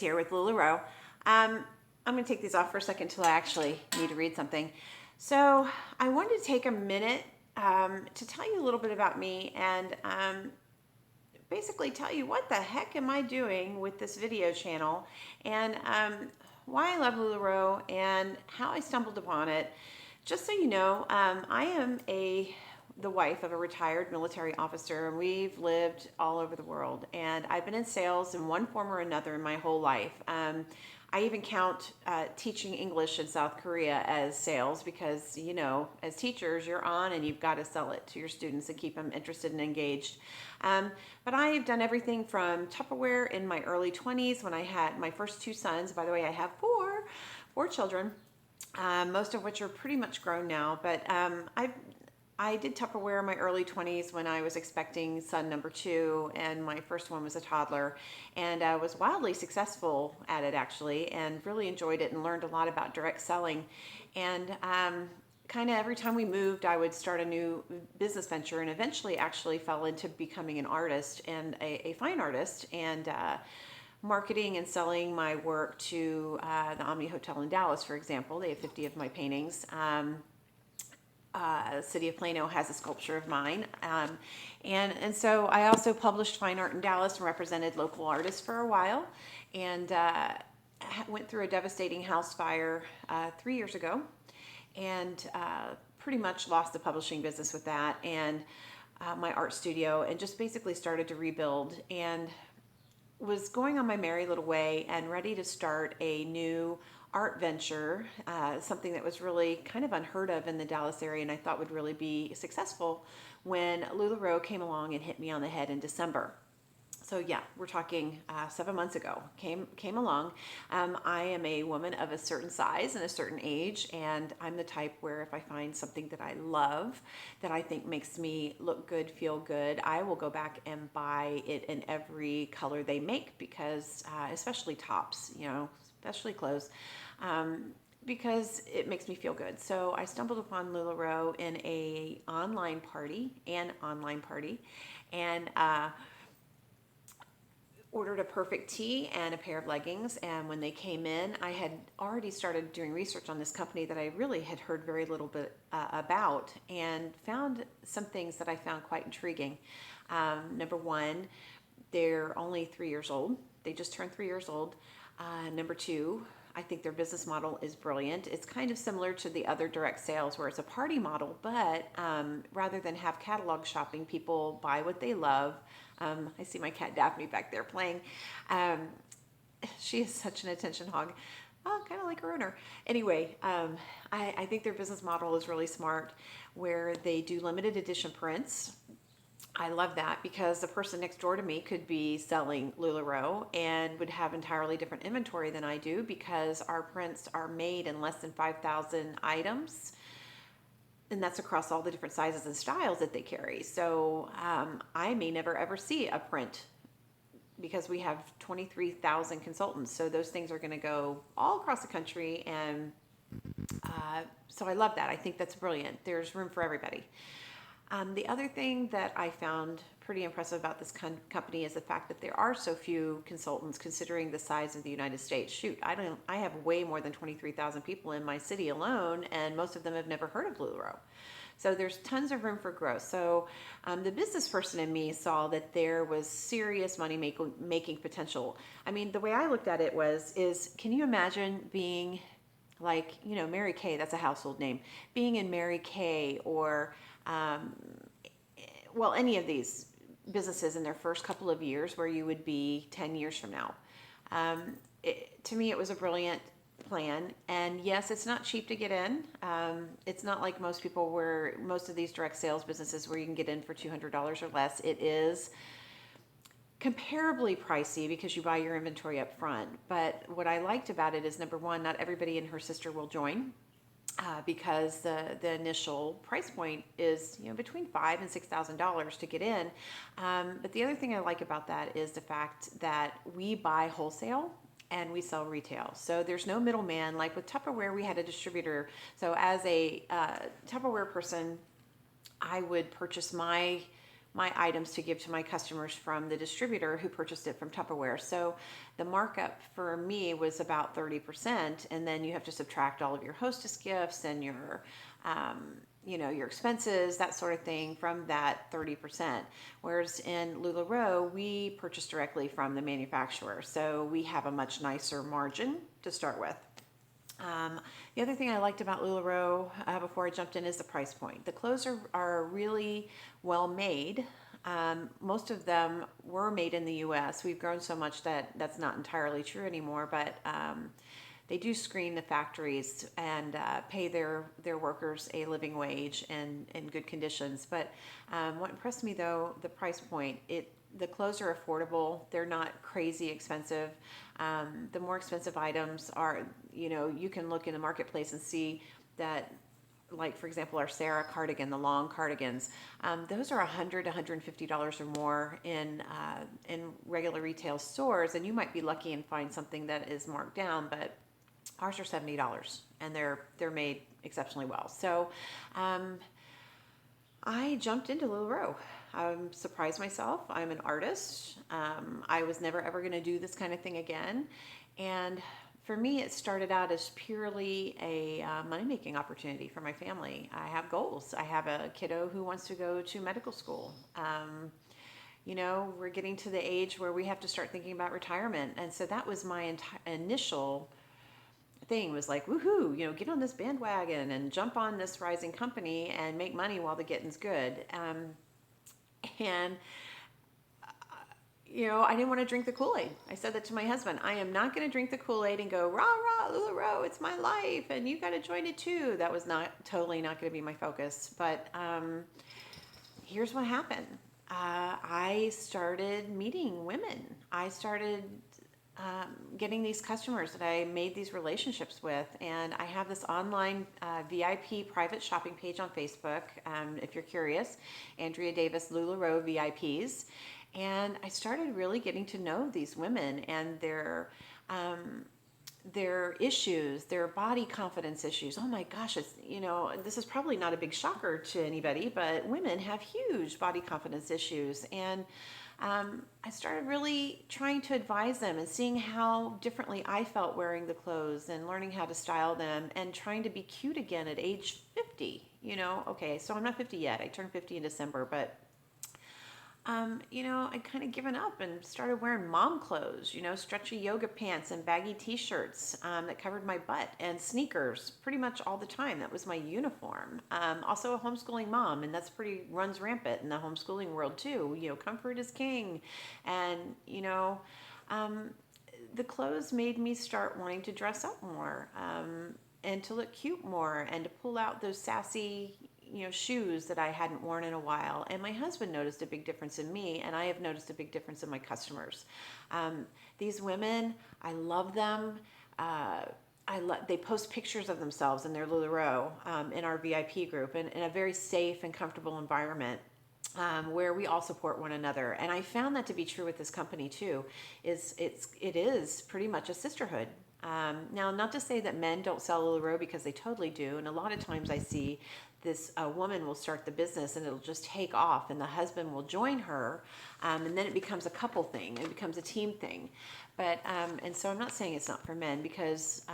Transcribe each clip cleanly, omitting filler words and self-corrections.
here with LuLaRoe. I'm going to take these off for a second until I actually need to read something. So I wanted to take a minute to tell you a little bit about me and basically tell you what the heck am I doing with this video channel and why I love LuLaRoe and how I stumbled upon it. Just so you know, I am the wife of a retired military officer, and we've lived all over the world. And I've been in sales in one form or another in my whole life. I even count teaching English in South Korea as sales because, you know, as teachers, you're on and you've got to sell it to your students and keep them interested and engaged. But I've done everything from Tupperware in my early 20s when I had my first two sons. By the way, I have four children, most of which are pretty much grown now. But I did Tupperware in my early 20s when I was expecting son number 2, and my first one was a toddler, and I was wildly successful at it actually, and really enjoyed it and learned a lot about direct selling. And kind of every time we moved, I would start a new business venture, and eventually actually fell into becoming an artist and a fine artist, and marketing and selling my work to the Omni Hotel in Dallas, for example. They have 50 of my paintings. The city of Plano has a sculpture of mine. And so I also published fine art in Dallas and represented local artists for a while, and went through a devastating house fire 3 years ago, and pretty much lost the publishing business with that and my art studio, and just basically started to rebuild, and was going on my merry little way and ready to start a new art venture, something that was really kind of unheard of in the Dallas area and I thought would really be successful, when LuLaRoe came along and hit me on the head in December. So yeah, we're talking 7 months ago, came along. I am a woman of a certain size and a certain age, and I'm the type where if I find something that I love, that I think makes me look good, feel good, I will go back and buy it in every color they make, because especially tops, you know, especially clothes, because it makes me feel good. So I stumbled upon LuLaRoe in an online party, and ordered a perfect tee and a pair of leggings, and when they came in, I had already started doing research on this company that I really had heard very little bit about, and found some things that I found quite intriguing. Number one, they're only 3 years old. They just turned 3 years old. Number two, I think their business model is brilliant. It's kind of similar to the other direct sales where it's a party model, but rather than have catalog shopping, people buy what they love. I see my cat Daphne back there playing. She is such an attention hog. Oh, kind of like her owner. Anyway, I think their business model is really smart, where they do limited edition prints. I love that, because the person next door to me could be selling LuLaRoe and would have entirely different inventory than I do, because our prints are made in less than 5,000 items, and that's across all the different sizes and styles that they carry. So I may never ever see a print, because we have 23,000 consultants. So those things are going to go all across the country, and so I love that. I think that's brilliant. There's room for everybody. The other thing that I found pretty impressive about this company is the fact that there are so few consultants, considering the size of the United States. Shoot, I have way more than 23,000 people in my city alone, and most of them have never heard of LuLaRoe. So there's tons of room for growth. So the business person in me saw that there was serious money making potential. I mean, the way I looked at it is can you imagine being like, you know, Mary Kay? That's a household name. Being in Mary Kay, or well, any of these businesses in their first couple of years, where you would be 10 years from now. To me, it was a brilliant plan. And yes, it's not cheap to get in. It's not like most of these direct sales businesses where you can get in for $200 or less. It is comparably pricey because you buy your inventory up front. But what I liked about it is, number one, not everybody and her sister will join. Because the initial price point is, you know, between $5,000 and $6,000 to get in. But the other thing I like about that is the fact that we buy wholesale and we sell retail. So there's no middleman. Like with Tupperware, we had a distributor. So as a Tupperware person, I would purchase my my items to give to my customers from the distributor who purchased it from Tupperware. So the markup for me was about 30%, and then you have to subtract all of your hostess gifts and your your expenses, that sort of thing, from that 30%. Whereas in LuLaRoe, we purchase directly from the manufacturer, so we have a much nicer margin to start with. The other thing I liked about LuLaRoe before I jumped in is the price point. The clothes are really well made. Most of them were made in the U.S. We've grown so much that that's not entirely true anymore, but they do screen the factories and pay their workers a living wage and in good conditions. But what impressed me, though, the price point. The clothes are affordable. They're not crazy expensive. The more expensive items are, you can look in the marketplace and see that, like, for example, our Sarah cardigan, the long cardigans, those are $100, $150 or more in regular retail stores. And you might be lucky and find something that is marked down, but ours are $70, and they're made exceptionally well. So I jumped into LuLaRoe. I surprised myself. I'm an artist. I was never ever going to do this kind of thing again. And for me, it started out as purely a money-making opportunity for my family. I have goals. I have a kiddo who wants to go to medical school. We're getting to the age where we have to start thinking about retirement. And so that was my initial thing, was like, woohoo, get on this bandwagon and jump on this rising company and make money while the getting's good. I didn't want to drink the Kool-Aid. I said that to my husband. I am not going to drink the Kool-Aid and go, rah, rah, LuLaRoe, it's my life, and you got to join it too. That was totally not going to be my focus. But here's what happened. I started meeting women. I started getting these customers that I made these relationships with, and I have this online VIP private shopping page on Facebook. If you're curious, Andrea Davis LuLaRoe VIPs, and I started really getting to know these women and their issues, their body confidence issues. Oh my gosh, this is probably not a big shocker to anybody, but women have huge body confidence issues, and I started really trying to advise them and seeing how differently I felt wearing the clothes and learning how to style them and trying to be cute again at age 50. Okay, so I'm not 50 yet. I turned 50 in December, but I'd kind of given up and started wearing mom clothes, stretchy yoga pants and baggy t-shirts that covered my butt, and sneakers pretty much all the time. That was my uniform. Also a homeschooling mom, and that's runs rampant in the homeschooling world too. Comfort is king. And, the clothes made me start wanting to dress up more and to look cute more and to pull out those sassy shoes that I hadn't worn in a while. And my husband noticed a big difference in me, and I have noticed a big difference in my customers. These women, I love them. They post pictures of themselves in their LuLaRoe in our VIP group, in a very safe and comfortable environment. Where we all support one another. And I found that to be true with this company too. It is pretty much a sisterhood. Now, not to say that men don't sell LuLaRoe, because they totally do. And a lot of times I see this woman will start the business and it'll just take off, and the husband will join her, and then it becomes a couple thing. It becomes a team thing. But and so I'm not saying it's not for men, because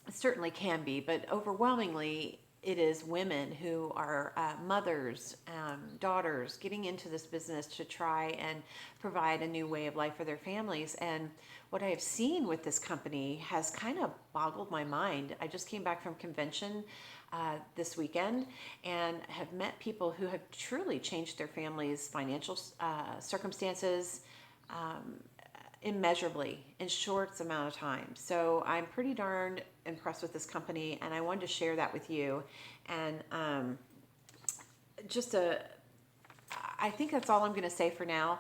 it certainly can be, but overwhelmingly it is women who are mothers, daughters, getting into this business to try and provide a new way of life for their families. And what I have seen with this company has kind of boggled my mind. I just came back from convention this weekend and have met people who have truly changed their families' financial circumstances immeasurably in short amount of time. So I'm pretty darned impressed with this company, and I wanted to share that with you. And I think that's all I'm going to say for now.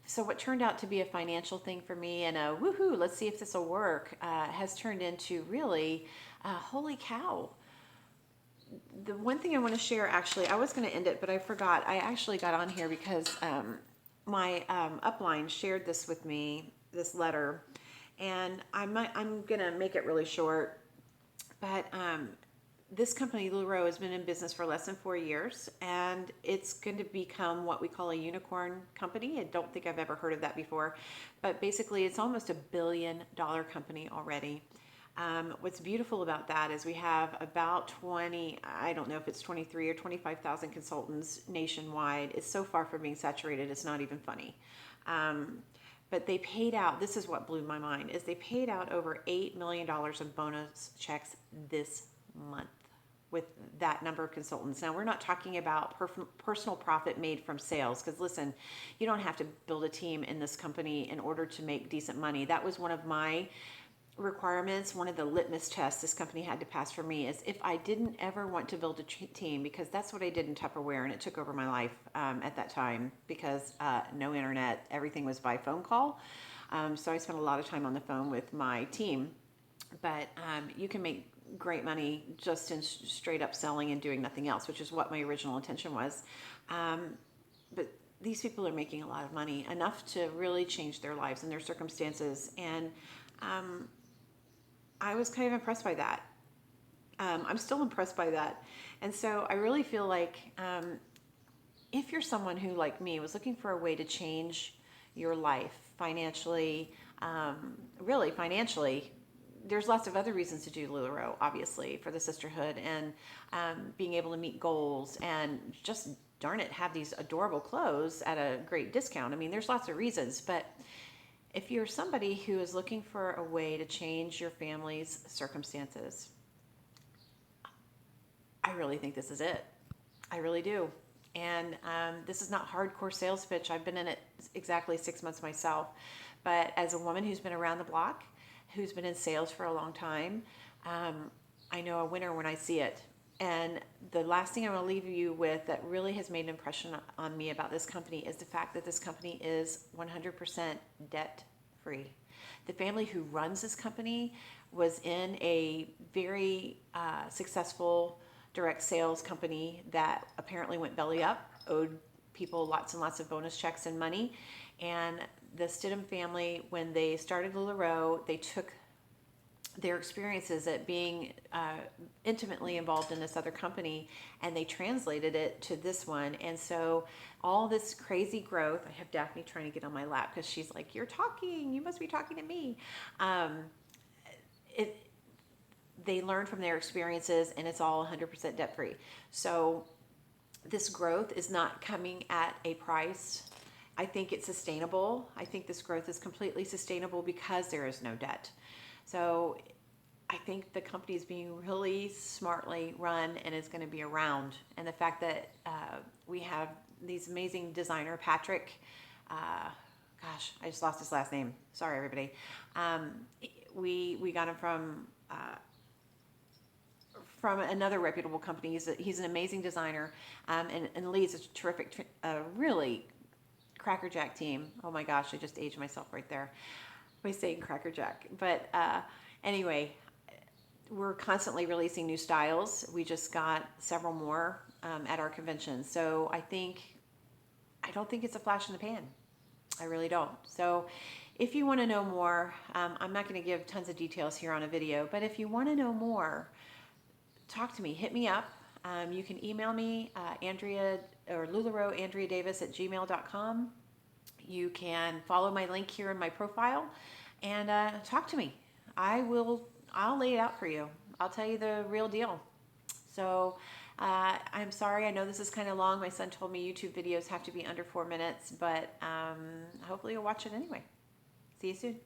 So what turned out to be a financial thing for me and a woohoo, let's see if this will work, has turned into really, holy cow. The one thing I want to share, actually, I was going to end it, but I forgot. I actually got on here because my upline shared this with me, this letter, and I'm going to make it really short, but this company, LuLaRoe, has been in business for less than 4 years, and it's going to become what we call a unicorn company. I don't think I've ever heard of that before, but basically it's almost $1 billion company already. What's beautiful about that is we have about 20, I don't know if it's 23 or 25,000 consultants nationwide. It's so far from being saturated, it's not even funny. But they paid out, this is what blew my mind, is they paid out over $8 million in bonus checks this month with that number of consultants. Now, we're not talking about personal profit made from sales, because listen, you don't have to build a team in this company in order to make decent money. That was one of my requirements, one of the litmus tests this company had to pass for me, is if I didn't ever want to build a team, because that's what I did in Tupperware, and it took over my life at that time, because no internet, everything was by phone call. So I spent a lot of time on the phone with my team, but you can make great money just in straight up selling and doing nothing else, which is what my original intention was. But these people are making a lot of money, enough to really change their lives and their circumstances. And I was kind of impressed by that. I'm still impressed by that. And so I really feel like if you're someone who, like me, was looking for a way to change your life financially, really financially, there's lots of other reasons to do LuLaRoe, obviously, for the sisterhood, and being able to meet goals, and just, darn it, have these adorable clothes at a great discount. I mean, there's lots of reasons, but if you're somebody who is looking for a way to change your family's circumstances, I really think this is it. I really do. And this is not hardcore sales pitch. I've been in it exactly 6 months myself. But as a woman who's been around the block, who's been in sales for a long time, I know a winner when I see it. And the last thing I want to leave you with that really has made an impression on me about this company is the fact that this company is 100% debt free. The family who runs this company was in a very successful direct sales company that apparently went belly up, owed people lots and lots of bonus checks and money. And the Stidham family, when they started LuLaRoe, they took their experiences at being intimately involved in this other company, and they translated it to this one. And so all this crazy growth, I have Daphne trying to get on my lap because she's like, you're talking, you must be talking to me. They learned from their experiences, and it's all 100% debt free. So this growth is not coming at a price. I think it's sustainable. I think this growth is completely sustainable because there is no debt. So I think the company is being really smartly run and is going to be around. And the fact that we have these amazing designer, Patrick, gosh, I just lost his last name. Sorry, everybody. We got him from another reputable company. He's an amazing designer, and leads a terrific, really crackerjack team. Oh my gosh, I just aged myself right there by saying crackerjack. But anyway, we're constantly releasing new styles. We just got several more at our convention. So I don't think it's a flash in the pan. I really don't. So if you want to know more, I'm not going to give tons of details here on a video, but if you want to know more, talk to me, hit me up. You can email me, Andrea or lularoeandreadavis at gmail.com. You can follow my link here in my profile and talk to me. I'll lay it out for you. I'll tell you the real deal. So I'm sorry, I know this is kind of long. My son told me YouTube videos have to be under 4 minutes, but hopefully you'll watch it anyway. See you soon.